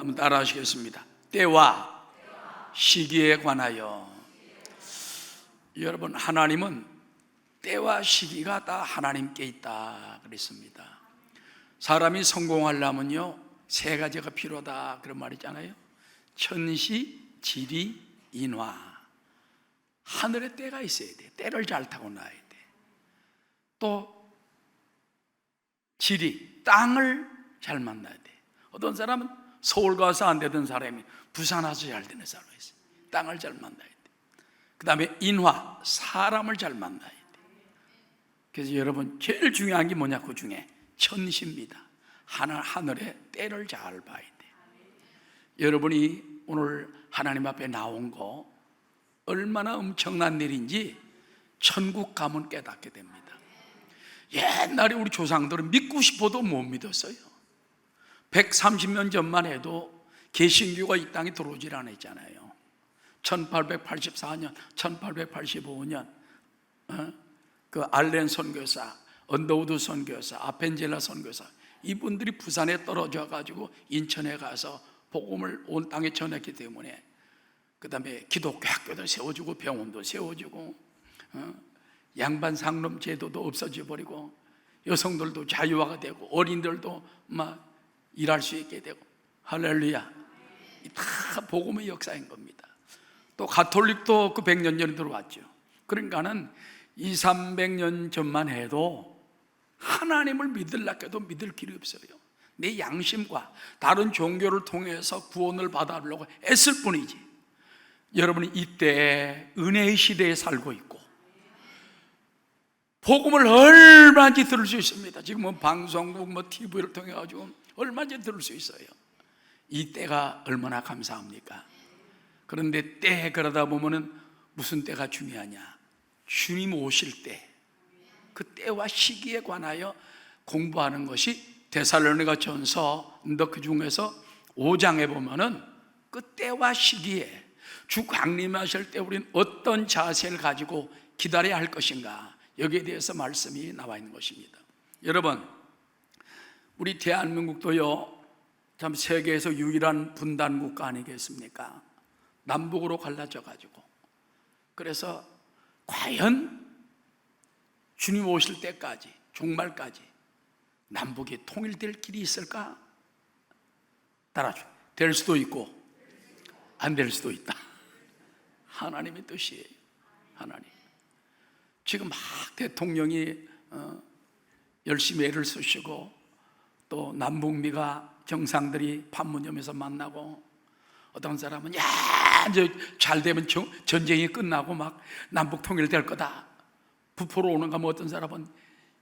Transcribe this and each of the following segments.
한번 따라 하시겠습니다. 때와 시기에 관하여. 여러분, 하나님은 때와 시기가 다 하나님께 있다 그랬습니다. 사람이 성공하려면요, 세 가지가 필요하다 그런 말 있잖아요. 천시, 지리, 인화. 하늘에 때가 있어야 돼. 때를 잘 타고 나야 돼. 또 지리, 땅을 잘 만나야 돼. 어떤 사람은 서울 가서 안 되던 사람이 부산 와서 잘 되는 사람이 있어요. 땅을 잘 만나야 돼. 그 다음에 인화, 사람을 잘 만나야 돼. 그래서 여러분, 제일 중요한 게 뭐냐, 그 중에 천시입니다. 하늘의 때를 잘 봐야 돼. 여러분이 오늘 하나님 앞에 나온 거 얼마나 엄청난 일인지 천국 가면 깨닫게 됩니다. 옛날에 우리 조상들은 믿고 싶어도 못 믿었어요. 130년 전만 해도 개신교가 이 땅에 들어오질 않았잖아요. 1884년, 1885년 그 알렌 선교사, 언더우드 선교사, 아펜젤라 선교사, 이분들이 부산에 떨어져 가지고 인천에 가서 복음을 온 땅에 전했기 때문에, 그 다음에 기독교 학교도 세워주고 병원도 세워주고 양반 상놈 제도도 없어져 버리고 여성들도 자유화가 되고 어린들도 막 일할 수 있게 되고, 할렐루야. 다 복음의 역사인 겁니다. 또 가톨릭도 그 100년 전에 들어왔죠. 그러니까는 200~300년 전만 해도 하나님을 믿으려고 해도 믿을 길이 없어요. 내 양심과 다른 종교를 통해서 구원을 받아보려고 애쓸 뿐이지. 여러분이 이때 은혜의 시대에 살고 있고 복음을 얼마든지 들을 수 있습니다. 지금은 방송국, TV를 통해 가지고 얼마든지 들을 수 있어요. 이 때가 얼마나 감사합니까? 그런데 때, 그러다 보면은 무슨 때가 중요하냐? 주님 오실 때, 그 때와 시기에 관하여 공부하는 것이 데살로니가 전서, 그 중에서 5장에 보면은 그 때와 시기에 주 강림하실 때 우리는 어떤 자세를 가지고 기다려야 할 것인가, 여기에 대해서 말씀이 나와 있는 것입니다. 여러분, 우리 대한민국도요, 참 세계에서 유일한 분단 국가 아니겠습니까? 남북으로 갈라져 가지고. 그래서 과연 주님 오실 때까지, 종말까지 남북이 통일될 길이 있을까? 따라줘. 될 수도 있고 안 될 수도 있다. 하나님의 뜻이에요. 하나님. 지금 막 대통령이 열심히 애를 쓰시고, 또 남북미가 정상들이 판문점에서 만나고, 어떤 사람은 잘 되면 전쟁이 끝나고 막 남북 통일될 거다, 부포로 오는가 하면 어떤 사람은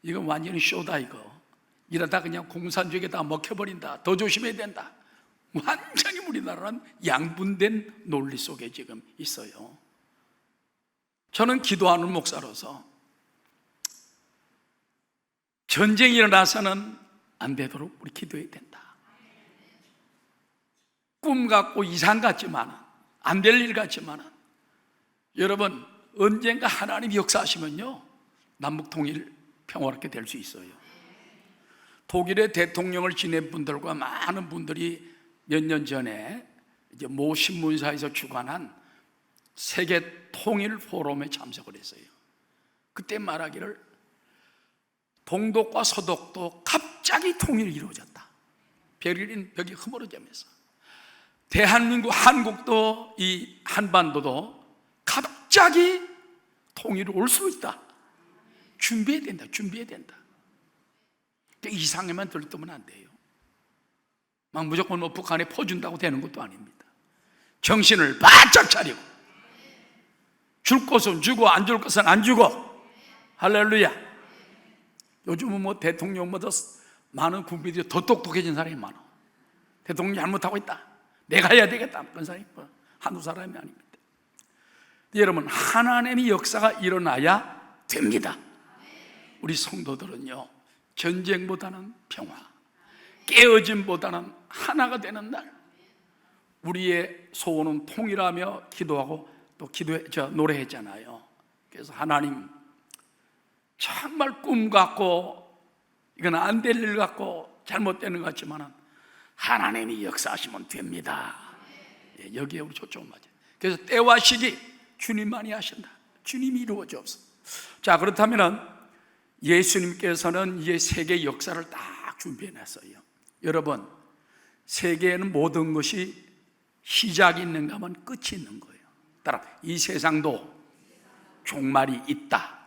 이건 완전히 쇼다, 이거 이러다 그냥 공산주의에다 먹혀버린다, 더 조심해야 된다. 완전히 우리나라는 양분된 논리 속에 지금 있어요. 저는 기도하는 목사로서 전쟁이 일어나서는 안 되도록 우리 기도해야 된다. 꿈 같고 이상 같지만, 안 될 일 같지만, 여러분, 언젠가 하나님이 역사하시면요, 남북 통일 평화롭게 될 수 있어요. 독일의 대통령을 지낸 분들과 많은 분들이 몇 년 전에 이제 모 신문사에서 주관한 세계 통일 포럼에 참석을 했어요. 그때 말하기를 동독과 서독도 갑자기 통일이 이루어졌다. 베를린 벽이 허물어지면서 대한민국, 한국도, 이 한반도도 갑자기 통일이 올 수 있다. 준비해야 된다. 준비해야 된다. 이상에만 들뜨면 안 돼요. 막 무조건 북한에 퍼준다고 되는 것도 아닙니다. 정신을 바짝 차리고, 줄 것은 주고 안 줄 것은 안 주고. 할렐루야. 요즘은 대통령보다 많은 국민들이 더 똑똑해진 사람이 많아. 대통령이 잘못하고 있다, 내가 해야 되겠다, 그런 사람이 한두 사람이 아닙니다. 여러분, 하나님의 역사가 일어나야 됩니다. 우리 성도들은요, 전쟁보다는 평화, 깨어짐보다는 하나가 되는 날, 우리의 소원은 통일하며 기도하고 또 노래했잖아요. 그래서 하나님, 정말 꿈 같고 이건 안 될 일 같고 잘못되는 것 같지만 하나님이 역사하시면 됩니다. 여기에 우리 초점 맞아요. 그래서 때와 시기 주님만이 하신다. 주님이 이루어 주옵소서. 자, 그렇다면 예수님께서는 이제 세계 역사를 딱 준비해놨어요. 여러분, 세계에는 모든 것이 시작이 있는가 하면 끝이 있는 거예요. 따라 이 세상도 종말이 있다.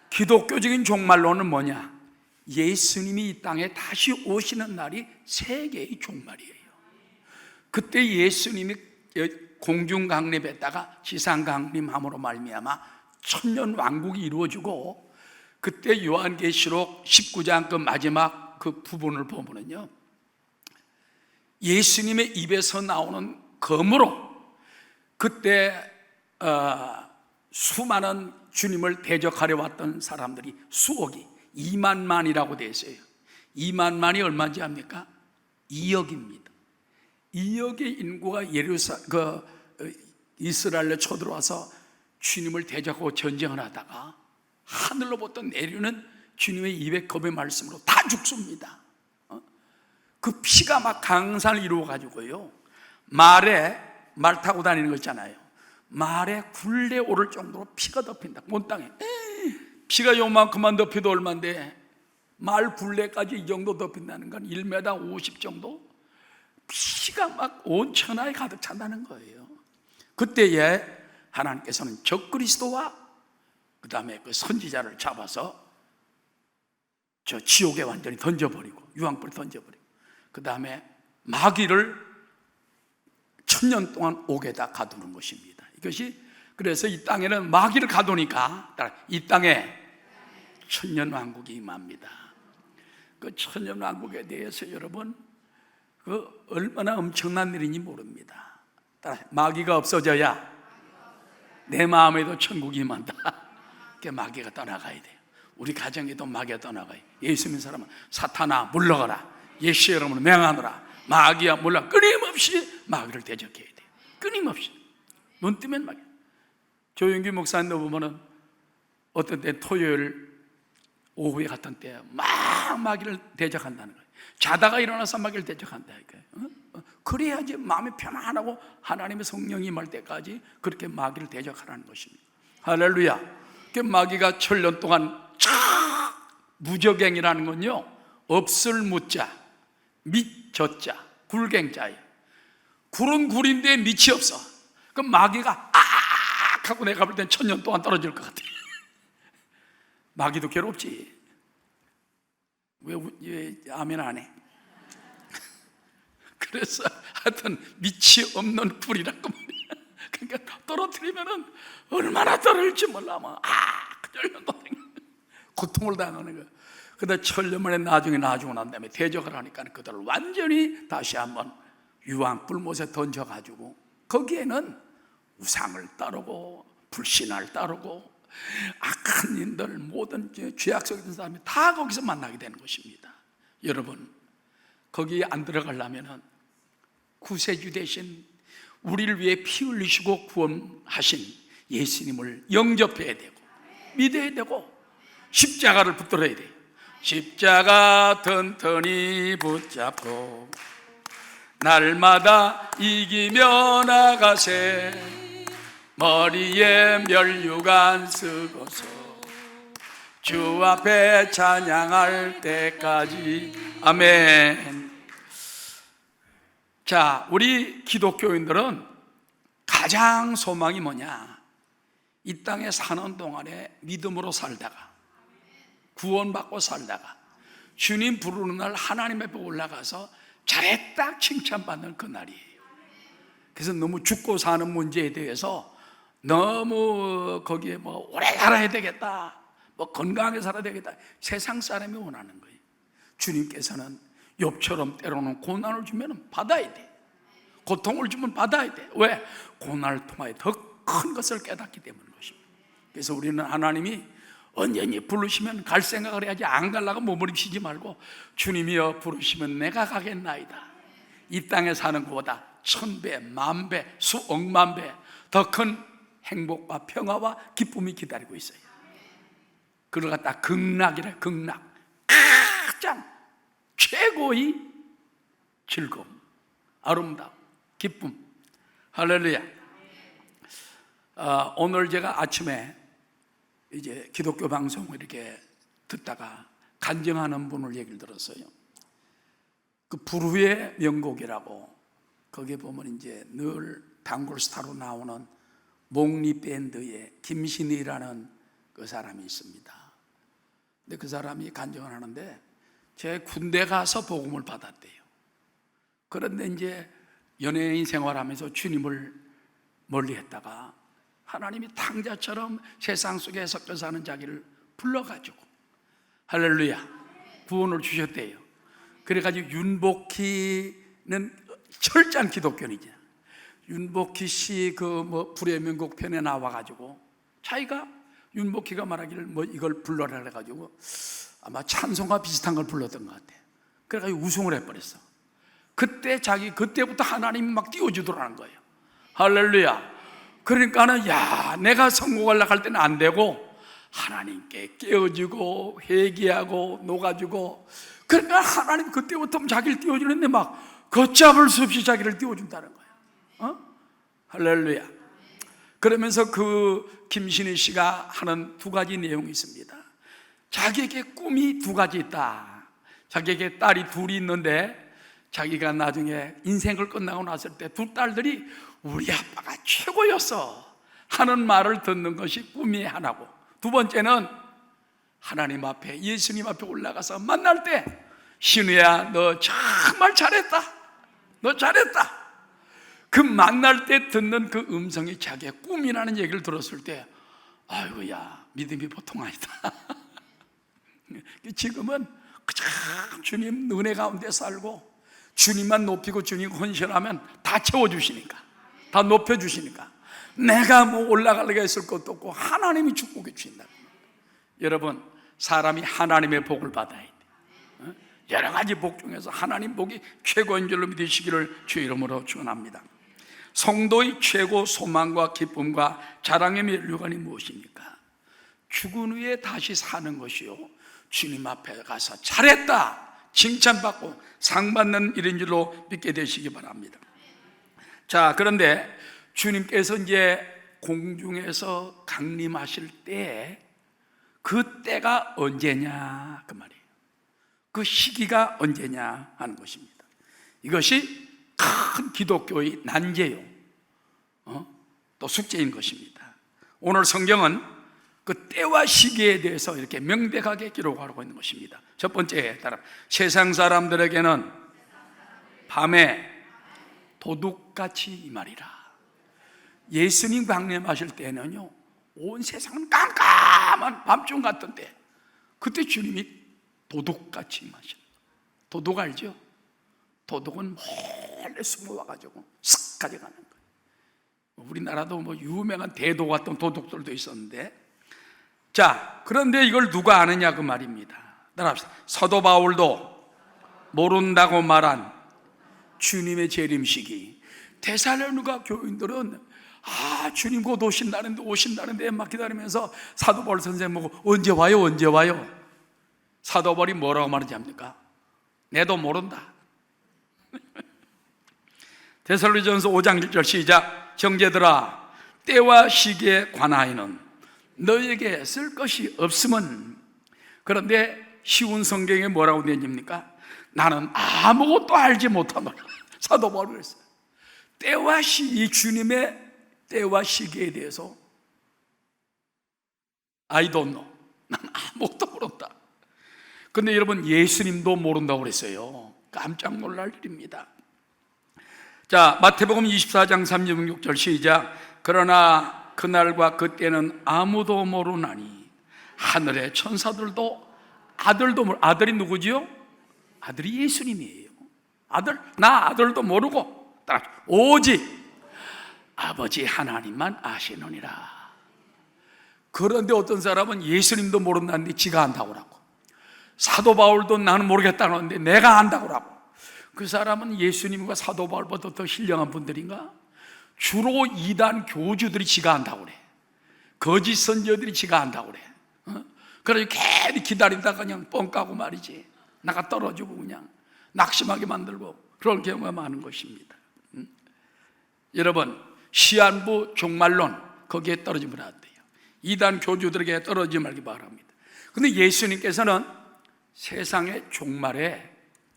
기독교적인 종말론은 뭐냐? 예수님이 이 땅에 다시 오시는 날이 세계의 종말이에요. 그때 예수님이 공중 강림했다가 지상 강림함으로 말미암아 천년 왕국이 이루어지고, 그때 요한계시록 19장 그 마지막 그 부분을 보면요, 예수님의 입에서 나오는 검으로 그때 수많은 주님을 대적하려 왔던 사람들이 수억이 2만만이라고 되어 있어요. 2만만이 얼마인지 압니까? 2억입니다. 2억의 인구가 이스라엘로 쳐들어와서 주님을 대적하고 전쟁을 하다가 하늘로부터 내리는 주님의 입의 검의 말씀으로 다 죽습니다. 그 피가 막 강산을 이루어가지고요, 말 타고 다니는 거 있잖아요, 말에 굴레 오를 정도로 피가 덮인다. 온 땅에 피가 요만큼만 덮여도 얼마인데 말 굴레까지 이 정도 덮인다는 건 1m 50 정도 피가 막 온 천하에 가득 찬다는 거예요. 그때에 하나님께서는 적그리스도와 그 다음에 그 선지자를 잡아서 저 지옥에 완전히 던져버리고, 유황불에 던져버리고, 그 다음에 마귀를 1000년 동안 옥에다 가두는 것입니다. 이것이, 그래서 이 땅에는 마귀를 가두니까 이 땅에 천년왕국이 임합니다. 그 천년왕국에 대해서 여러분, 그 얼마나 엄청난 일인지 모릅니다. 마귀가 없어져야 내 마음에도 천국이 임한다. 그 마귀가 떠나가야 돼요. 우리 가정에도 마귀가 떠나가요. 예수 믿는 사람은 사탄아 물러가라, 예수의 이름으로 명하노라, 마귀야 물러가. 끊임없이 마귀를 대적해야 돼요. 끊임없이. 눈 뜨면 마귀. 조용기 목사님 보면은 어떤 때 토요일 오후에 같은 때 막 마귀를 대적한다는 거예요. 자다가 일어나서 마귀를 대적한다. 그래야지 마음이 편안하고 하나님의 성령이 임할 때까지 그렇게 마귀를 대적하라는 것입니다. 할렐루야. 그 마귀가 천년 동안 무적행이라는 건요, 없을 무자, 밑 저자, 굴갱자예요. 굴은 굴인데 밑이 없어. 그럼 마귀가 악 하고 내가 볼 땐 천년 동안 떨어질 것 같아. 마귀도 괴롭지. 왜 아멘 안 해? 그래서 하여튼 밑이 없는 굴이라고 말이야. 그러니까 떨어뜨리면은 얼마나 떨어질지 몰라. 천년 동안 고통을 당하는 거야. 그러다 천년 만에 나중에 나중에 난 다음에 대적을 하니까 그들을 완전히 다시 한번 유황불못에 던져가지고, 거기에는 우상을 따르고 불신을 따르고 악한 인들, 모든 죄악 속에 있는 사람이 다 거기서 만나게 되는 것입니다. 여러분, 거기에 안 들어가려면 구세주 대신 우리를 위해 피 흘리시고 구원하신 예수님을 영접해야 되고 믿어야 되고 십자가를 붙들어야 돼요. 십자가 튼튼히 붙잡고 날마다 이기며 나가세, 머리에 면류관 쓰고서 주 앞에 찬양할 때까지. 아멘. 자, 우리 기독교인들은 가장 소망이 뭐냐? 이 땅에 사는 동안에 믿음으로 살다가, 구원받고 살다가 주님 부르는 날 하나님 앞에 올라가서 잘했다 칭찬받는 그 날이에요. 그래서 너무 죽고 사는 문제에 대해서 너무 거기에 뭐 오래 살아야 되겠다, 뭐 건강하게 살아야 되겠다, 세상 사람이 원하는 거예요. 주님께서는 욥처럼 때로는 고난을 주면 받아야 돼. 고통을 주면 받아야 돼. 왜? 고난을 통하여 더 큰 것을 깨닫기 때문인 것입니다. 그래서 우리는 하나님이 언제니 부르시면 갈 생각을 해야지, 안 가려고 몸부림치지 말고 주님이여 부르시면 내가 가겠나이다. 이 땅에 사는 것보다 1000배, 10,000배, 수억만 배 더 큰 행복과 평화와 기쁨이 기다리고 있어요. 그걸 갖다 극락이래. 극락, 가장 최고의 즐거움, 아름다움, 기쁨. 할렐루야. 오늘 제가 아침에 이제 기독교 방송을 이렇게 듣다가 간증하는 분을 얘기를 들었어요. 그 불후의 명곡이라고, 거기에 보면 이제 늘 단골 스타로 나오는 몽리 밴드의 김신희라는 그 사람이 있습니다. 근데 그 사람이 간증을 하는데 제 군대 가서 복음을 받았대요. 그런데 이제 연예인 생활하면서 주님을 멀리 했다가 하나님이 탕자처럼 세상 속에 섞여 사는 자기를 불러가지고 할렐루야 구원을 주셨대요. 그래가지고 윤복희는 철저한 기독교인이죠. 윤복희 씨 그 불의 명곡 편에 나와가지고 자기가 윤복희가 말하기를 이걸 불러라 해가지고 아마 찬송과 비슷한 걸 불렀던 것 같아. 그래가지고 우승을 해버렸어. 그때부터 하나님이 막 띄워주더라는 거예요. 할렐루야. 그러니까는 내가 성공하려고 할 때는 안 되고 하나님께 깨어지고 회개하고 녹아주고, 그러니까 하나님 그때부터 자기를 띄워주는데 막 걷잡을 수 없이 자기를 띄워준다는 거예요. 할렐루야. 그러면서 그 김신희 씨가 하는 두 가지 내용이 있습니다. 자기에게 꿈이 두 가지 있다. 자기에게 딸이 둘이 있는데 자기가 나중에 인생을 끝나고 났을 때 두 딸들이 우리 아빠가 최고였어 하는 말을 듣는 것이 꿈이 하나고, 두 번째는 하나님 앞에, 예수님 앞에 올라가서 만날 때 신우야 너 정말 잘했다, 너 잘했다, 그 만날 때 듣는 그 음성이 자기의 꿈이라는 얘기를 들었을 때 아이고야 믿음이 보통 아니다. 지금은 그냥 주님 은혜 가운데 살고 주님만 높이고 주님 헌신하면 다 채워주시니까, 다 높여주시니까 내가 올라가려고 했을 것도 없고 하나님이 축복해 주신다. 여러분, 사람이 하나님의 복을 받아야 돼. 여러 가지 복 중에서 하나님 복이 최고인 줄로 믿으시기를 주 이름으로 축원합니다. 성도의 최고 소망과 기쁨과 자랑의 면류관이 무엇입니까? 죽은 후에 다시 사는 것이요, 주님 앞에 가서 잘했다 칭찬받고 상 받는 일인 줄로 믿게 되시기 바랍니다. 자, 그런데 주님께서 이제 공중에서 강림하실 때 그 때가 언제냐 그 말이에요. 그 시기가 언제냐 하는 것입니다. 이것이 큰 기독교의 난제요, 또 숙제인 것입니다. 오늘 성경은 그 때와 시기에 대해서 이렇게 명백하게 기록하고 있는 것입니다. 첫 번째, 세상 사람들에게는 밤에 도둑같이 이 말이라. 예수님 강림하실 때는요, 온 세상은 깜깜한 밤중 같던데 그때 주님이 도둑같이 임하셔요. 도둑 알죠? 도둑은 몰래 숨어와가지고 싹 가져가는 거예요. 우리나라도 유명한 대도 같은 도둑들도 있었는데, 자, 그런데 이걸 누가 아느냐 그 말입니다. 따라합시다. 사도 바울도 모른다고 말한 주님의 재림시기. 데살로니가 교인들은 주님 곧 오신다는데 막 기다리면서 사도 바울 선생님 보고 언제 와요? 사도 바울이 뭐라고 말하지 합니까? 내도 모른다. 데살로니전서 5장 1절 시작. 형제들아, 때와 시기에 관하여는 너에게 쓸 것이 없음은. 그런데 쉬운 성경에 뭐라고 되어 있습니까? 나는 아무것도 알지 못하노라. 사도 바울이 그랬어요. 때와 시기, 주님의 때와 시기에 대해서 I don't know, 난 아무것도 모른다. 근데 여러분, 예수님도 모른다고 그랬어요. 깜짝 놀랄 일입니다. 자, 마태복음 24장 36절 시작. 그러나 그날과 그때는 아무도 모르나니 하늘의 천사들도 아들이 누구지요? 아들이 예수님이에요. 아들도 모르고 오직 아버지 하나님만 아시느니라. 그런데 어떤 사람은 예수님도 모른다는데 지가 안다고 하고, 사도 바울도 나는 모르겠다고 하는데 내가 안다고 하고, 그 사람은 예수님과 사도 바울보다 더 신령한 분들인가? 주로 이단 교주들이 지가 안다고 그래. 거짓 선지자들이 지가 안다고 그래. 그래서 괜히 기다리다가 그냥 뻥 까고 말이지, 나가 떨어지고 그냥 낙심하게 만들고 그런 경우가 많은 것입니다. 여러분, 시한부 종말론 거기에 떨어지면 안 돼요. 이단 교주들에게 떨어지지 말기 바랍니다. 근데 예수님께서는 세상의 종말에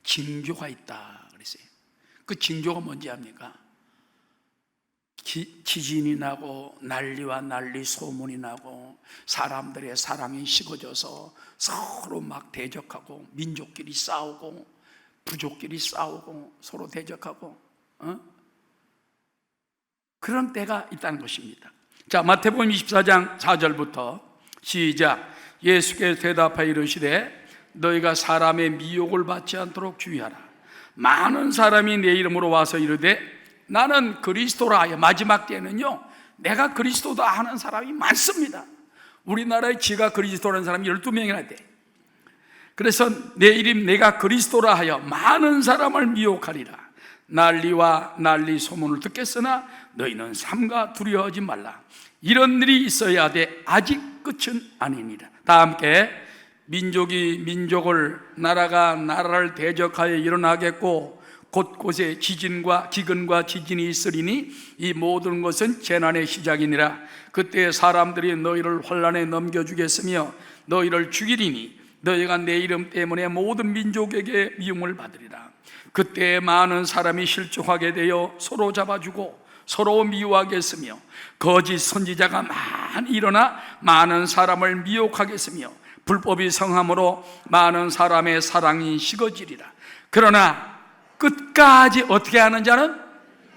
징조가 있다 그랬어요. 그 징조가 뭔지 압니까? 지진이 나고 난리와 난리 소문이 나고 사람들의 사랑이 식어져서 서로 막 대적하고 민족끼리 싸우고 부족끼리 싸우고 서로 대적하고 그런 때가 있다는 것입니다. 자, 마태복음 24장 4절부터 시작. 예수께서 대답하여 이르시되 너희가 사람의 미혹을 받지 않도록 주의하라. 많은 사람이 내 이름으로 와서 이르되 나는 그리스도라 하여, 마지막 때는요 내가 그리스도다 하는 사람이 많습니다. 우리나라에 지가 그리스도라는 사람이 12명이나 돼. 그래서 내 이름 내가 그리스도라 하여 많은 사람을 미혹하리라. 난리와 난리 소문을 듣겠으나 너희는 삼가 두려워하지 말라. 이런 일이 있어야 돼. 아직 끝은 아니니라. 다 함께. 민족이 민족을, 나라가 나라를 대적하여 일어나겠고 곳곳에 지진과 기근과 지진이 있으리니 이 모든 것은 재난의 시작이니라. 그때 사람들이 너희를 환난에 넘겨주겠으며 너희를 죽이리니 너희가 내 이름 때문에 모든 민족에게 미움을 받으리라. 그때 많은 사람이 실족하게 되어 서로 잡아주고 서로 미워하겠으며 거짓 선지자가 많이 일어나 많은 사람을 미혹하겠으며 불법이 성함으로 많은 사람의 사랑이 식어지리라. 그러나 끝까지 어떻게 하는 자는,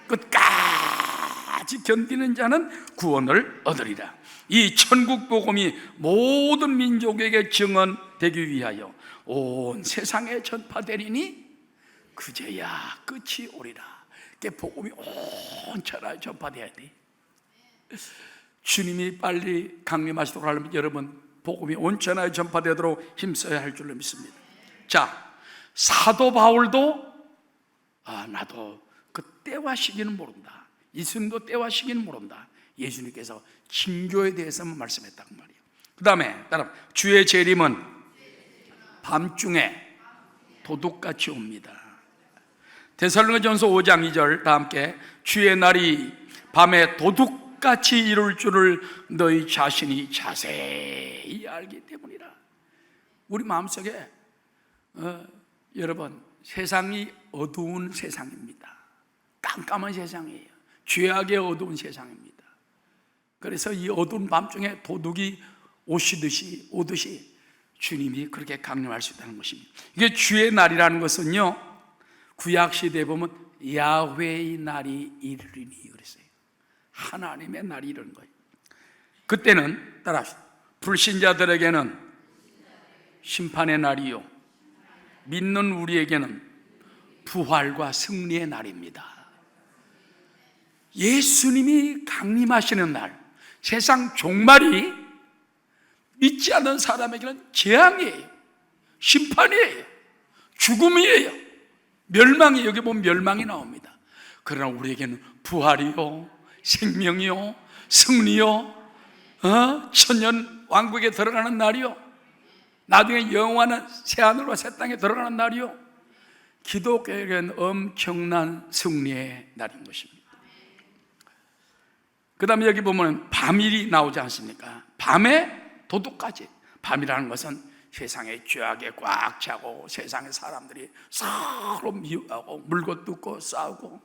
끝까지 견디는 자는 구원을 얻으리라. 이 천국 복음이 모든 민족에게 증언되기 위하여 온 세상에 전파되리니 그제야 끝이 오리라. 그 복음이 온 천하에 전파돼야 돼. 주님이 빨리 강림하시도록 하려면 여러분 복음이 온 천하에 전파되도록 힘써야 할 줄로 믿습니다. 자, 사도 바울도 나도 그 때와 시기는 모른다. 예수님도 때와 시기는 모른다. 예수님께서 징조에 대해서만 말씀했단 말이에요. 그 다음에 따라 주의 재림은 밤중에 도둑같이 옵니다. 데살로니가전서 5장 2절 다 함께. 주의 날이 밤에 도둑같이 이룰 줄을 너희 자신이 자세히 알기 때문이라. 우리 마음속에 여러분 세상이 어두운 세상입니다. 깜깜한 세상이에요. 죄악의 어두운 세상입니다. 그래서 이 어두운 밤중에 도둑이 오듯이 주님이 그렇게 강림할 수 있다는 것입니다. 이게 주의 날이라는 것은요 구약시대에 보면 야훼의 날이 이르리니 그랬어요. 하나님의 날이 이런 거예요. 그때는 따라합시다. 불신자들에게는 심판의 날이요 믿는 우리에게는 부활과 승리의 날입니다. 예수님이 강림하시는 날, 세상 종말이 믿지 않는 사람에게는 재앙이에요, 심판이에요, 죽음이에요, 멸망이에요. 여기 보면 멸망이 나옵니다. 그러나 우리에게는 부활이요 생명이요 승리요 천년 왕국에 들어가는 날이요 나중에 영원한 새하늘과 새 땅에 들어가는 날이요 기독교에게는 엄청난 승리의 날인 것입니다. 그 다음에 여기 보면 밤일이 나오지 않습니까? 밤에 도둑까지. 밤이라는 것은 세상의 죄악에 꽉 차고 세상의 사람들이 서로 미워하고 물고 뜯고 싸우고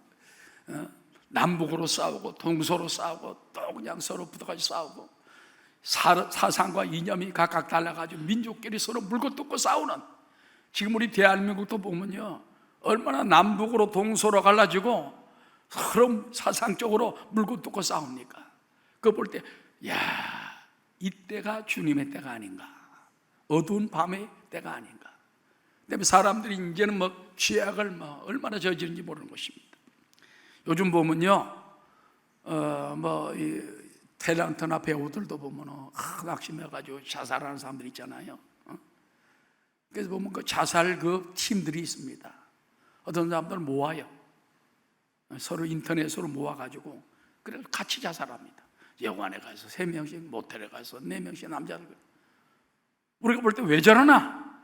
남북으로 싸우고 동서로 싸우고 또 그냥 서로 붙어가지고 싸우고 사상과 이념이 각각 달라가지고 민족끼리 서로 물고 뜯고 싸우는, 지금 우리 대한민국도 보면요 얼마나 남북으로 동서로 갈라지고 서로 사상적으로 물고 뜯고 싸웁니까? 그거 볼 때 야, 이때가 주님의 때가 아닌가, 어두운 밤의 때가 아닌가. 그다음에 사람들이 이제는 죄악을 얼마나 저지른지 모르는 것입니다. 요즘 보면요 이 탤런트나 배우들도 보면 낙심해가지고 자살하는 사람들 있잖아요. 그래서 보면 그 자살 그 팀들이 있습니다. 어떤 사람들은 모아요. 서로 인터넷으로 모아가지고 그래서 같이 자살합니다. 여관에 가서 3명씩, 모텔에 가서 4명씩 남자들. 우리가 볼 때 왜 저러나?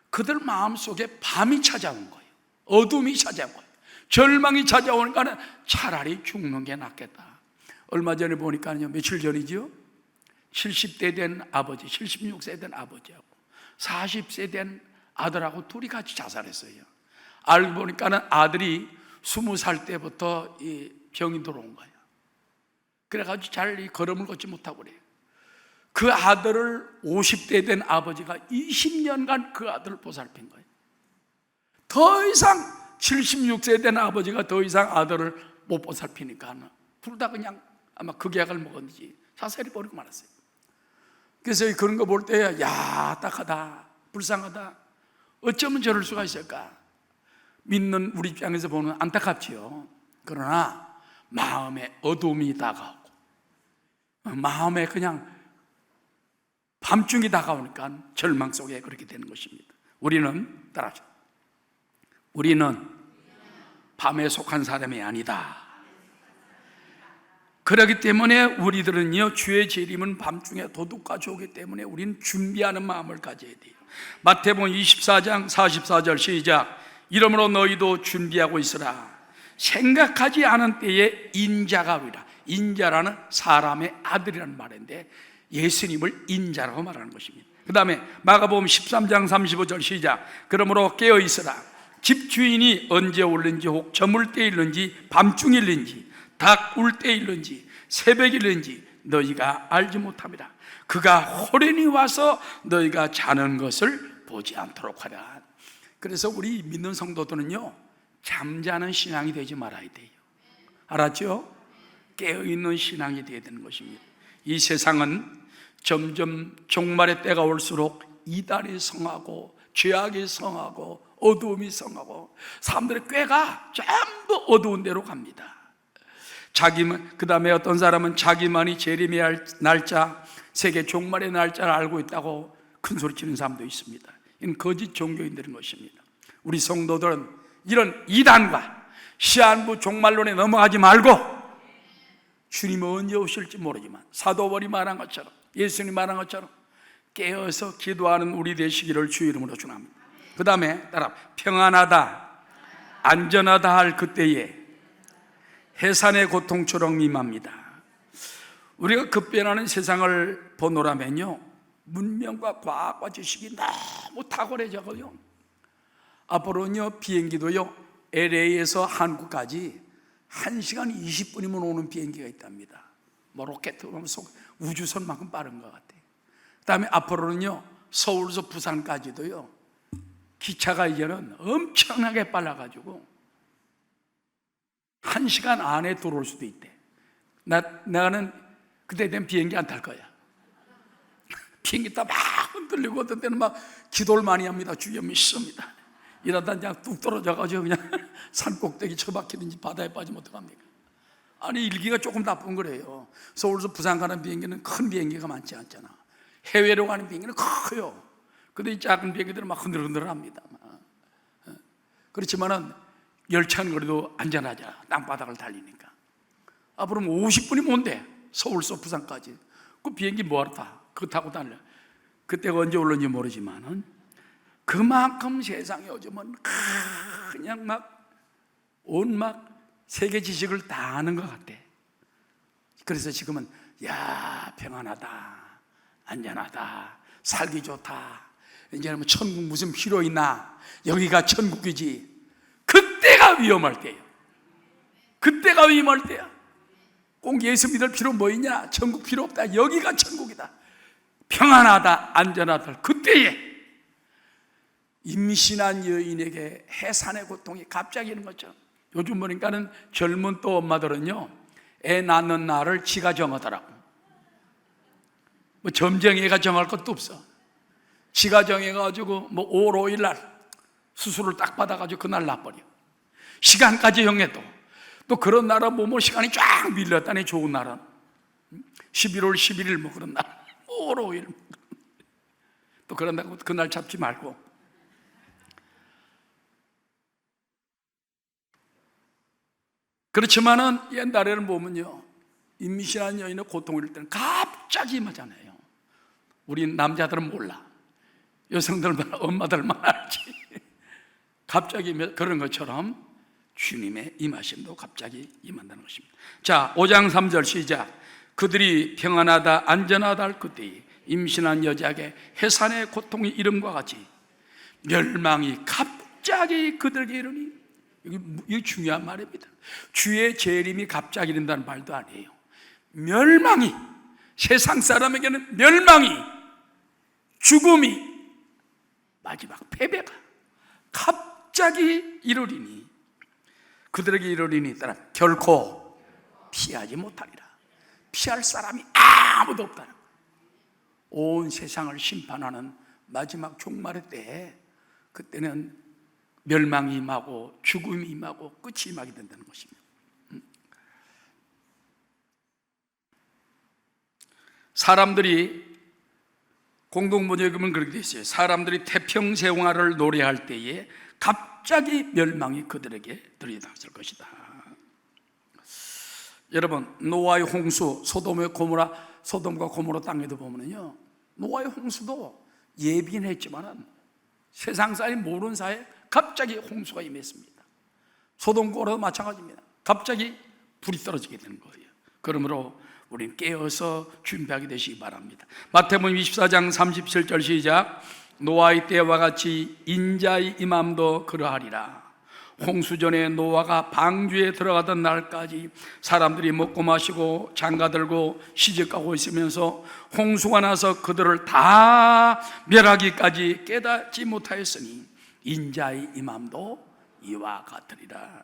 그들 마음속에 밤이 찾아온 거예요. 어둠이 찾아오고 절망이 찾아오니까 차라리 죽는 게 낫겠다. 얼마 전에 보니까요, 며칠 전이죠, 70대 된 아버지, 76세 된 아버지하고 40세 된 아들하고 둘이 같이 자살했어요. 알고 보니까는 아들이 20살 때부터 이 병이 들어온 거예요. 그래가지고 잘 이 걸음을 걷지 못하고 그래요. 그 아들을 50대 된 아버지가 20년간 그 아들을 보살핀 거예요. 더 이상 76세 된 아버지가 더 이상 아들을 못 보살피니까 둘 다 그냥 아마 극약을 먹었는지 자살해 버리고 말았어요. 그래서 그런 거 볼 때, 야, 딱하다, 불쌍하다, 어쩌면 저럴 수가 있을까? 믿는 우리 입장에서 보면 안타깝지요. 그러나 마음에 어둠이 다가오고 마음에 그냥 밤중이 다가오니까 절망 속에 그렇게 되는 것입니다. 우리는 따라하죠. 우리는 밤에 속한 사람이 아니다. 그렇기 때문에 우리들은요, 주의 재림은 밤중에 도둑같이 오기 때문에 우리는 준비하는 마음을 가져야 돼요. 마태복음 24장 44절 시작. 이러므로 너희도 준비하고 있으라. 생각하지 않은 때에 인자가 오리라. 인자라는 사람의 아들이라는 말인데 예수님을 인자라고 말하는 것입니다. 그 다음에 마가복음 13장 35절 시작. 그러므로 깨어 있으라. 집주인이 언제 올는지 혹 저물 때일는지 밤중일는지 닭 울 때일는지 새벽일는지 너희가 알지 못함이라. 그가 호련히 와서 너희가 자는 것을 보지 않도록 하라. 그래서 우리 믿는 성도들은요, 잠자는 신앙이 되지 말아야 돼요. 알았죠? 깨어있는 신앙이 되어야 되는 것입니다. 이 세상은 점점 종말의 때가 올수록 이단이 성하고 죄악이 성하고 어두움이 성하고 사람들의 꾀가 전부 어두운 데로 갑니다. 그 다음에 어떤 사람은 자기만이 재림의 날짜, 세계 종말의 날짜를 알고 있다고 큰 소리 치는 사람도 있습니다. 이건 거짓 종교인들인 것입니다. 우리 성도들은 이런 이단과 시한부 종말론에 넘어가지 말고, 주님은 언제 오실지 모르지만 사도 바울이 말한 것처럼, 예수님이 말한 것처럼 깨어서 기도하는 우리 되시기를 주 이름으로 축원합니다. 그 다음에 따라, 평안하다, 안전하다 할 그때에 해산의 고통처럼 임합니다. 우리가 급변하는 세상을 보노라면요, 문명과 과학과 지식이 너무 탁월해져가요. 앞으로는요, 비행기도요, LA에서 한국까지 1시간 20분이면 오는 비행기가 있답니다. 뭐 로켓, 우주선만큼 빠른 것 같아요. 그 다음에 앞으로는요, 서울에서 부산까지도요, 기차가 이제는 엄청나게 빨라가지고 1시간 안에 들어올 수도 있대. 나는 그때 된 비행기 안 탈 거야. 비행기 다 막 흔들리고 어떤 때는 막 기도를 많이 합니다. 주여 믿습니다. 이러다 그냥 뚝 떨어져가지고 그냥 산 꼭대기 처박히든지 바다에 빠지면 어떡합니까? 아니, 일기가 조금 나쁜 거래요. 서울에서 부산 가는 비행기는 큰 비행기가 많지 않잖아. 해외로 가는 비행기는 커요. 근데 이 작은 비행기들은 막 흔들흔들합니다. 그렇지만은 열차는 그래도 안전하잖아. 땅바닥을 달리니까. 앞으로 50분이면 온대. 서울서 부산까지. 그 비행기 뭐하러 타? 그거 타고 달려. 그때가 언제 올는지 모르지만은 그만큼 세상에 요즘은 그냥 막 세계 지식을 다 아는 것 같아. 그래서 지금은 야, 평안하다, 안전하다, 살기 좋다, 이제는 뭐 천국 무슨 필요 있나, 여기가 천국이지. 그때가 위험할 때예요. 그때가 위험할 때야. 꼭 예수 믿을 필요 뭐 있냐? 천국 필요 없다. 여기가 천국이다. 평안하다, 안전하다. 그때에 임신한 여인에게 해산의 고통이 갑자기 있는 것처럼, 요즘 보니까는 젊은 또 엄마들은요, 애 낳는 날을 지가 정하더라고. 뭐 점쟁이가 정할 것도 없어. 지가 정해가지고 뭐 5월 5일 날 수술을 딱 받아가지고 그날 놔버려. 시간까지 정해도. 또 그런 날은 뭐 시간이 쫙 밀렸다니, 좋은 날은 11월 11일 뭐 그런 날, 5월 5일 또 그런다고 그날 잡지 말고. 그렇지만은 옛날에는 보면요, 임신한 여인의 고통을 일 때는 갑자기 임하잖아요. 우리 남자들은 몰라. 여성들만, 엄마들만 알지. 갑자기 그런 것처럼 주님의 임하심도 갑자기 임한다는 것입니다. 자, 5장 3절 시작. 그들이 평안하다 안전하다 할 그때에 임신한 여자에게 해산의 고통이 이름과 같이 멸망이 갑자기 그들에게 이르니, 이게 중요한 말입니다. 주의 재림이 갑자기 이른다는 말도 아니에요. 멸망이, 세상 사람에게는 멸망이, 죽음이, 마지막 패배가 갑자기 이르리니, 그들에게 이르리니 따라 결코 피하지 못하리라. 피할 사람이 아무도 없다는 거예요. 온 세상을 심판하는 마지막 종말의 때에, 그때는 멸망이 임하고 죽음이 임하고 끝이 임하게 된다는 것입니다. 사람들이, 공동번역에 보면 그렇게 되어 있어요. 사람들이 태평생활을 노래할 때에 갑자기 멸망이 그들에게 들이닥칠 것이다. 여러분, 노아의 홍수, 소돔과 고모라 땅에도 보면요, 노아의 홍수도 예비는 했지만 세상 사람이 모르는 사이에 갑자기 홍수가 임했습니다. 소돔과 고모라도 마찬가지입니다. 갑자기 불이 떨어지게 되는 거예요. 그러므로 우리는 깨어서 준비하게 되시기 바랍니다. 마태복음 24장 37절 시작. 노아의 때와 같이 인자의 임함도 그러하리라. 홍수 전에 노아가 방주에 들어가던 날까지 사람들이 먹고 마시고 장가들고 시집가고 있으면서 홍수가 나서 그들을 다 멸하기까지 깨닫지 못하였으니 인자의 임함도 이와 같으리라.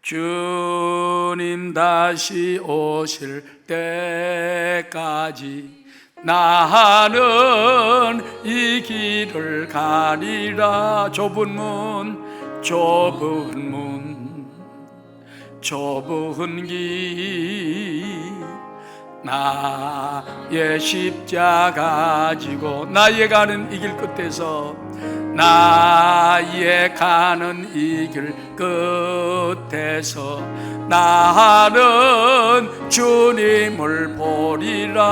주님 다시 오실 때까지 나는 이 길을 가리라. 좁은 길 나의 십자가 지고 나의 가는 이 길 끝에서 나의 가는 이 길 끝에서 나는 주님을 보리라.